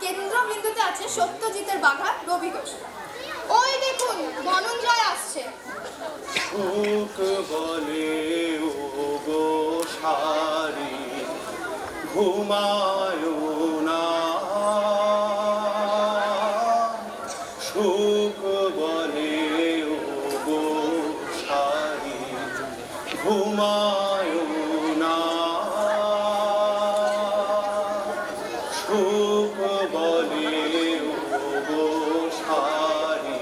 কেন্দ্রবিন্দুতে আছে সত্যজিতের বাঘা রবি ঘোষ। ওই দেখুন ধনঞ্জয় আসছে। সুখ বলে ও গো সারি ঘুমায় না, সুখ বলে ও গো সারি ঘুমায় না, সুখ বলে ও গো সারি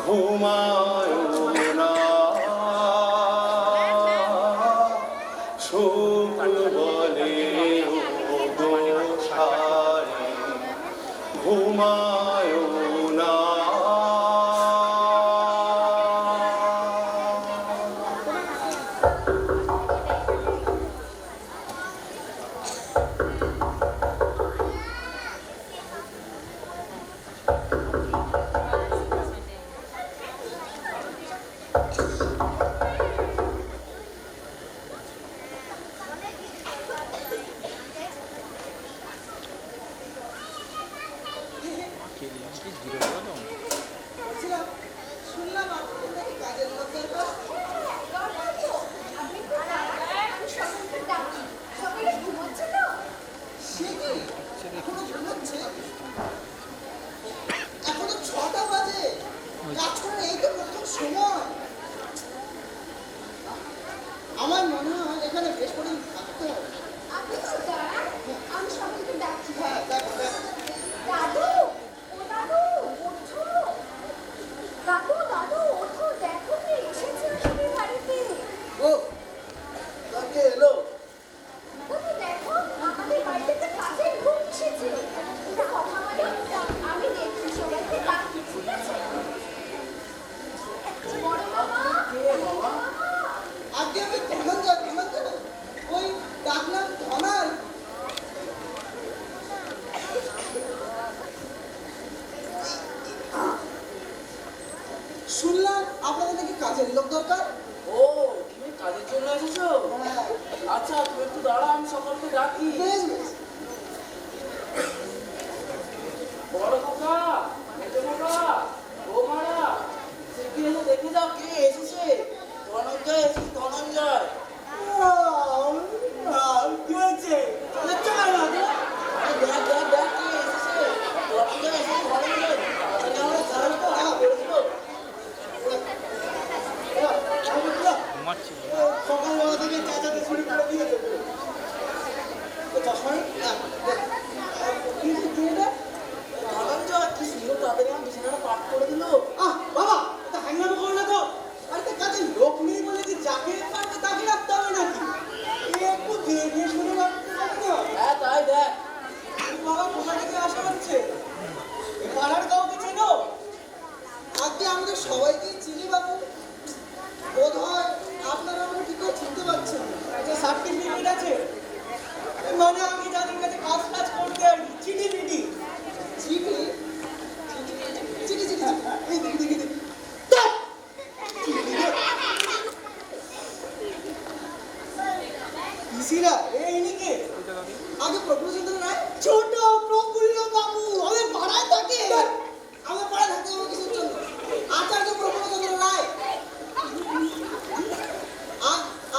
ঘুমায় না, সুখ বলে ও গো সারি ঘুমায় না। আমার মনে হয় এখানে বেশ কদিন থাকতে হবে। আপনি তো দাঁড়ান, আমি সকলকে ডাকছি। হ্যাঁ, দেখো দেখো। দাদু, ও দাদু, ওঠো। দাদু, দাদু, ওঠো, দেখো কে এসেছে আমাদের বাড়িতে। ও, তাকে এলো। দাদু দেখো, আমাদের বাড়িতে একটা কাজের লোক এসেছে। এটা কথা বলো, আমি দেখছি সবাইকে ডাকছি, ঠিক আছে? বড় মামা, আজকে আমি ধনঞ্জয় ওই ডাকলাম ধনার। শুনলাম আপনাদের নাকি কাজের লোক দরকার। ও, তুমি কাজের জন্য এসেছো? হ্যাঁ, আচ্ছা, তুমি একটু দাঁড়া, আমি সকলকে ডাকি। বেশ বেশ। বড় কাকা, মেজো কাকা, বৌমারা, সেটি এসে দেখে যাও কে এসেছে। ধনঞ্জয় এসেছে, ধনঞ্জয়। কি হয়েছে? যাচ্ছ না দাদু? আরে দেখ দেখ দেখ কে এসেছে। ধনঞ্জয় এসেছে, ধনঞ্জয়। তাহলে আমরা যাই তো, হ্যাঁ করে দেবো। সকালবেলা থেকে চাচাতে শুরু করে দিয়েছে। ধনঞ্জয় কি সুন্দর তাড়াতাড়ি আমার বিছানাটা পাক করে দিল। বাবা, এটা হাঙ্গামা করো না তো। আরে তো কাজে লোক নেই বলে যে যাকে পারবে তাকে রাখতে হবে নাকি? একটু দেখে শুনে রাখতে হবে না। হ্যাঁ তাই দেখ। বাবা কোথা থেকে আসা হচ্ছে? এ পাড়ার কাউকে চেনো? আজকে আমাদের সবাইকেই চিনি বাবু। বোধ হয় আপনারা আমাকে ঠিক করে চিনতে পারছেন না। যে সার্টিফিকেট আছে, মানে আমি যাদের কাছে কাজ কাজ করতে আর কি, চিঠি চিঠি চিঠি চিঠি চিঠি এই দেখি দেখি দেখি। ইসিরা এই নিকে আগে প্রফুল্লচন্দ্র রায়। ছোট প্রফুল্ল বাবু আমাদের পাড়ায় থাকে। আমাদের পাড়ায় থাকতে হবে কিসের জন্য? আচার্য প্রফুল্লচন্দ্র রায়।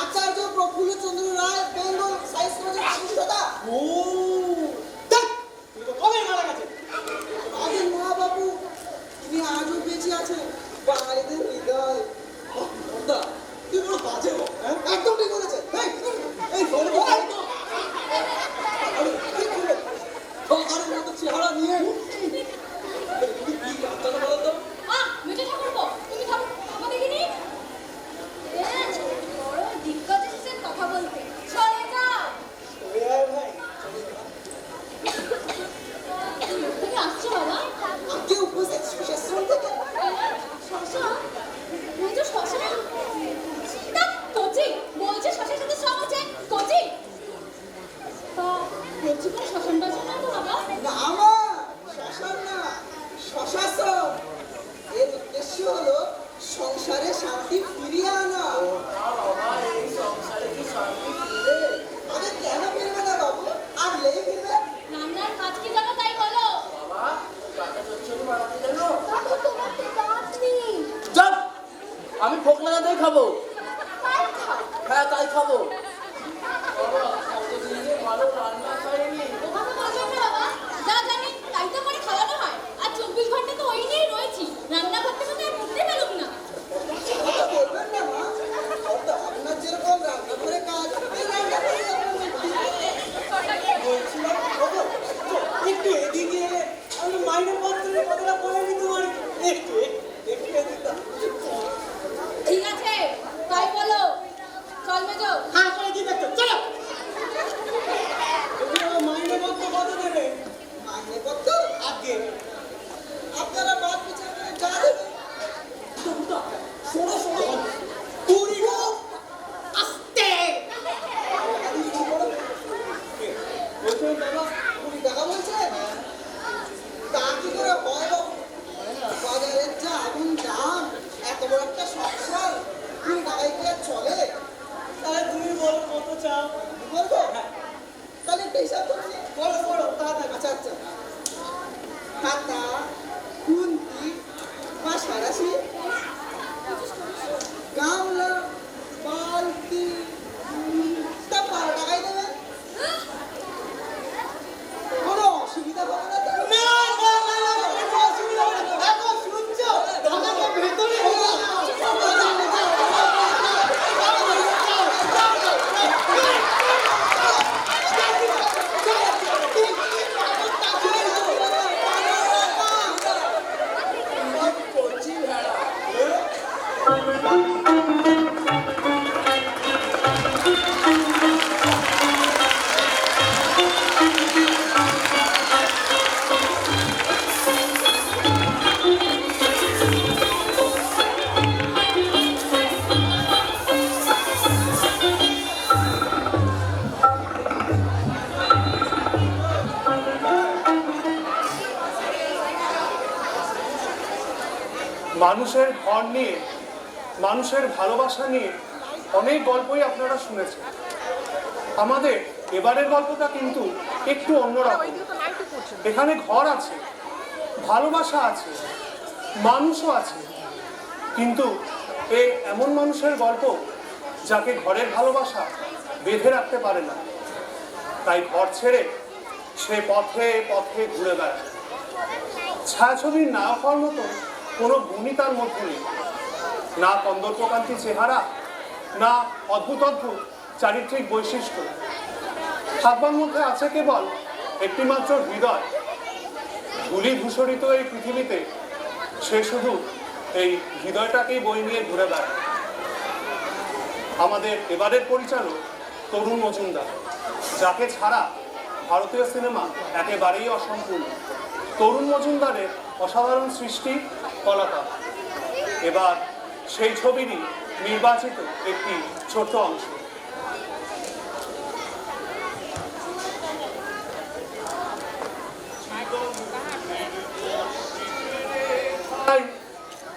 আচার্য প্রফুল্লচন্দ্র রায় বেঙ্গল সায়েন্স কলেজের প্রতিষ্ঠাতা। ও তুমি তো কবে মারা গেছে? আগে মা বাবু তিনি আজও বেঁচে আছেন বাঙালিদের হৃদয়। তুই বড় বাজে হোক। একদম ঠিক বলেছে। এই বলে চেহারা নিয়ে কি কাজটা বলো তো? মেজো ঠাকুরপো, তুমি থামো দেখিনি। বড় দিগ্গজ এসেছেন কথা বলতে, চলে যাও। ভাই তুমি আসছো বাবা? আজকে উপস্থিত সুশাসন থেকে। শশা? মেজো শশা? তা কচি বলছে শশার সাথে সব আছে কচি। তা কচি কোনো শাসন বাসন না তো বাবা? না আমার শ্মশান না, শশাসন। এর উদ্দেশ্য হলো সংসারে শান্তি ফিরিয়ে আনা। বাবা, এই সংসারে কি শান্তি ফিরবে? আরে কেন ফিরবে না বাবু? আর লেই ফিরবে। রান্নার কাজ কি জানো তাই খাবো। তাই খাও। হ্যাঁ তাই খাবো। বাবা কতদিন যে ভালো রান্না খাইনি। ওভাবে বলবেন না বাবা, যা জানি তাই তো করে খাওয়ানো হয়। আর 24 ঘন্টা তো ওই নিয়েই রয়েছি, রান্না করতে করতে আর উঠতে পারুম না। কথা বলবেন না মা, অত আপনার যেরকম রান্নাঘরে কাজ, এই রান্নাঘরে বলছিলাম বাবা, একটু এদিকে এলে আমি মাইনে পত্রের কথাটা বলে নিতে পারি। একটু একটু দিতাম। ঠিক আছে, তাই বলো। চল মেজো। হ্যাঁ করে দিবে তো, চলো। মাইনে পত্র কত দেবে? মাইনে পত্র আগে আপনারা বাদ বিচার করে যা দেবে। শোনো শোনো, 20 লোক আস্তে বলছেন বাবা, 20 টাকা বলছেন? তা কি করে হয় বাবু? বাজারের যা আগুন দাম, এত বড় একটা সংসার 20 টাকায় কি আর চলে? তাহলে তুমি বলো কত চাও? বলবো? তাহলে একটা হিসাব করছি। বলো বলো, তাড়াতাড়ি। আচ্ছা আচ্ছা, খাতা, খুন্তি, পাশাপাশি, গামলা, বালতি, তা 12 টাকায় দেবেন। কোনো অসুবিধা হবে না তো? না না না না, কোনো অসুবিধা হবে না। এখন শুনছো? আমাকে ভেতরে করছি ভেড়া। মানুষের ঘর নিয়ে, মানুষের ভালোবাসা নিয়ে অনেক গল্পই আপনারা শুনেছেন। আমাদের এবারের গল্পটা কিন্তু একটু অন্যরকম। এখানে ঘর আছে, ভালোবাসা আছে, মানুষও আছে, কিন্তু এই এমন মানুষের গল্প যাকে ঘরের ভালোবাসা বেঁধে রাখতে পারে না, তাই ঘর ছেড়ে সে পথে পথে ঘুরে বেড়ায়। ছায়াছবির নায়ক হওয়ার মতো কোনো গুণই তার মধ্যে নেই, না কন্দর্পকান্তি চেহারা, না অদ্ভুত অদ্ভুত চারিত্রিক বৈশিষ্ট্য। থাকবার মধ্যে আছে কেবল একটিমাত্র হৃদয়। ধূলি ধূসরিত এই পৃথিবীতে সে শুধু এই হৃদয়টাকেই বই নিয়ে ঘুরে বেড়ায়। আমাদের এবারের পরিচালক তরুণ মজুমদার, যাকে ছাড়া ভারতীয় সিনেমা একেবারেই অসম্পূর্ণ। তরুণ মজুমদারের অসাধারণ সৃষ্টি কলাকার। এবার সেই ছবিরই নির্বাচিত একটি ছোট্ট অংশ।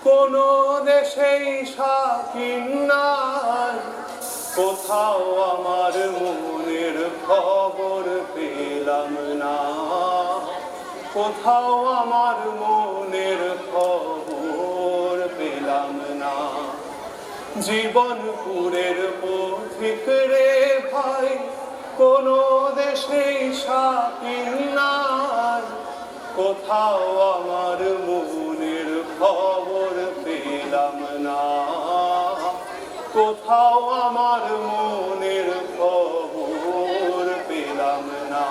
কোন দেশেই শাকিন নাই, কোথাও আমার মনের খবর পেলাম না, কোথাও আমার মনের খবর পেলাম না। জীবনপুরের পথিক রে ভাই, কোন দেশেই শাকিন নাই, কোথাও আমার মনের খবর পেলাম না, কোথাও আমার মনের খবর পেলাম না।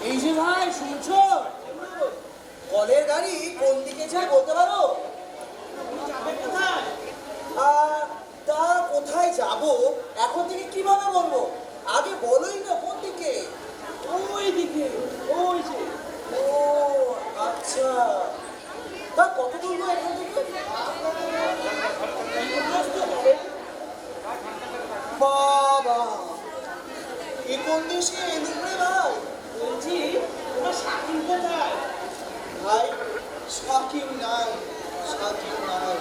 এই যে ভাই শুনছো, কলের গাড়ি কোন দিকে যায় বলতে পারো? যাবে কোথায়? তা কোথায় যাব এখন থেকে কিভাবে বলবো? আগে বলোই না কোন দিকে। ওই দিকে, ওই যে। ও আচ্ছা, তা কত দূর এখান থেকে? বাবা, এ কোন দেশে এলুম রে ভাই? বলছি ওটা শাকিল কোথায়? ভাই শাকিল নাই, শাকিল নাই।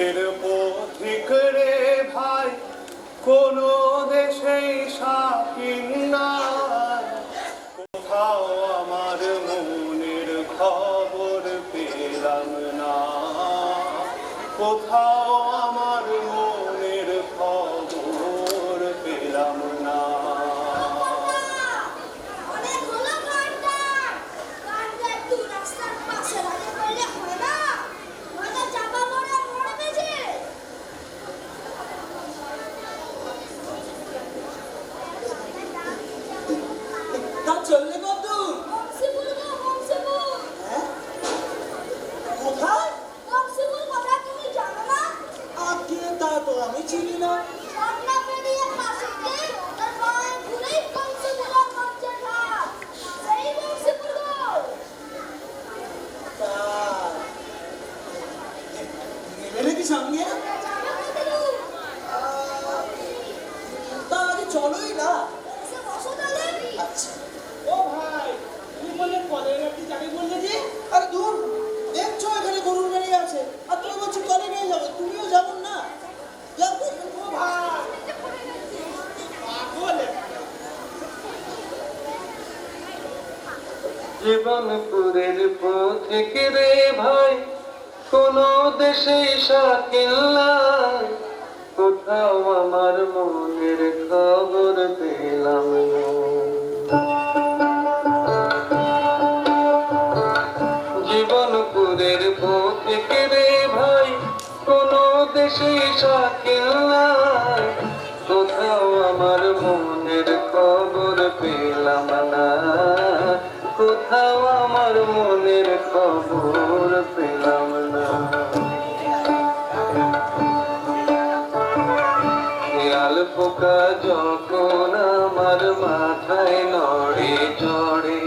এর পথিক রে ভাই, কোন দেশেই শাকিন নাই, কোথাও আমার মনের খবর তো আমি চিনি না। ঝর্ণা পেরিয়ে কাশিতে তার মায়ের ঘুরেই বংশীপুরা মঞ্চের ঘাট সেই বংশীপুর তা নেবে নাকি সঙ্গে? তা আগে চলোই না। আচ্ছা। ও ভাই তুমি বললে কলের গাড়ি যাবে বললে যে আরে দূর, দেখছো এখানে গরুর গাড়ি আছে আর তুমি বলছো কলে নিয়ে যাবে, তুমিও যাবো না? যাও তো। ও ভাই পাগল একটা। জীবনপুরের পথিক রে ভাই, কোন দেশে শাকিল নাই, কোথাও আমার মনের খবর পেলাম না। জীবনপুরের পথিক রে ভাই, কোন দেশে শাকিল নাই, কোথাও আমার মনের খবর পেলাম না, কোথাও আমার মনের খবর পেলাম না। শিয়াল পোকা যখন আমার মাথায় নড়ে চড়ে,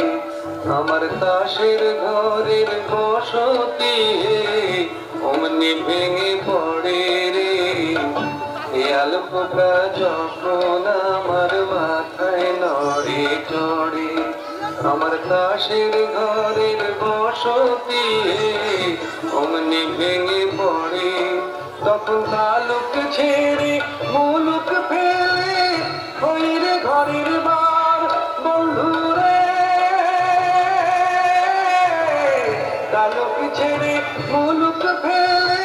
আমার তাসের ঘরের বসতি অমনি ভেঙে পড়ে রে। শিয়াল পোকা যখন আমার মাথায় নড়ে চড়ে, আমার তাসের ঘরের বসতি অমনি ভেঙে পড়ে। তখন তালুক ছেড়ে মুলুক ফেলে ওই রে ঘরের বার বন্ধুরে। তালুক ছেড়ে মুলুক ফেলে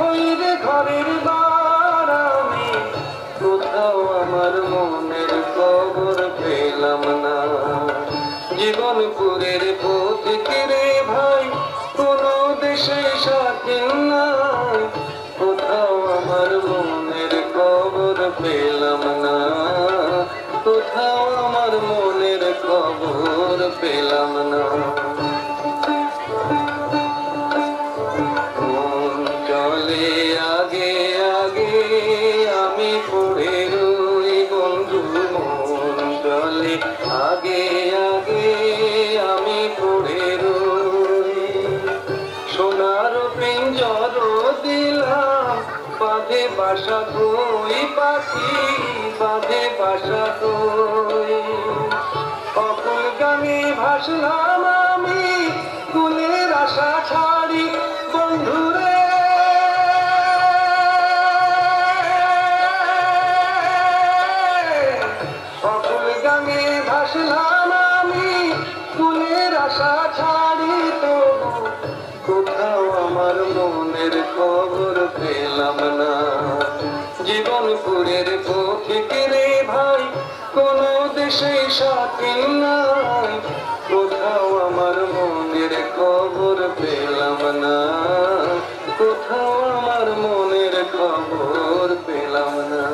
ওই রে ঘরের বার, আমি কোথাও আমার মনের খবর পেলাম না। জীবনপুরের পথিক রে ভাই, কোন দেশে শাকিল নাই, কোথাও আমার মনের খবর পেলাম না, কোথাও আমার মনের খবর পেলাম না। মন চলে আগে আগে আমি পড়ে রই বন্ধু, মন চলে আগে আগে আমি পড়ে রই। সোনার পিঞ্জর দিলাম বাঁধে বাসা কই পাখি, বাঁধে বাসা কই। অকুল গানে ভাসলাম আমি কুলের আশা ছাড়ি বন্ধুরে। অকুল গানে ভাসলাম আমি কুলের আশা ছাড়ি, তবু কোথাও আমার মনের খবর পেলাম না। জীবনপুরের পথিক রে ভাই, কোন দেশে শাকিল নাই, কোথাও আমার মনের খবর পেলাম না, কোথাও আমার মনের খবর পেলাম না।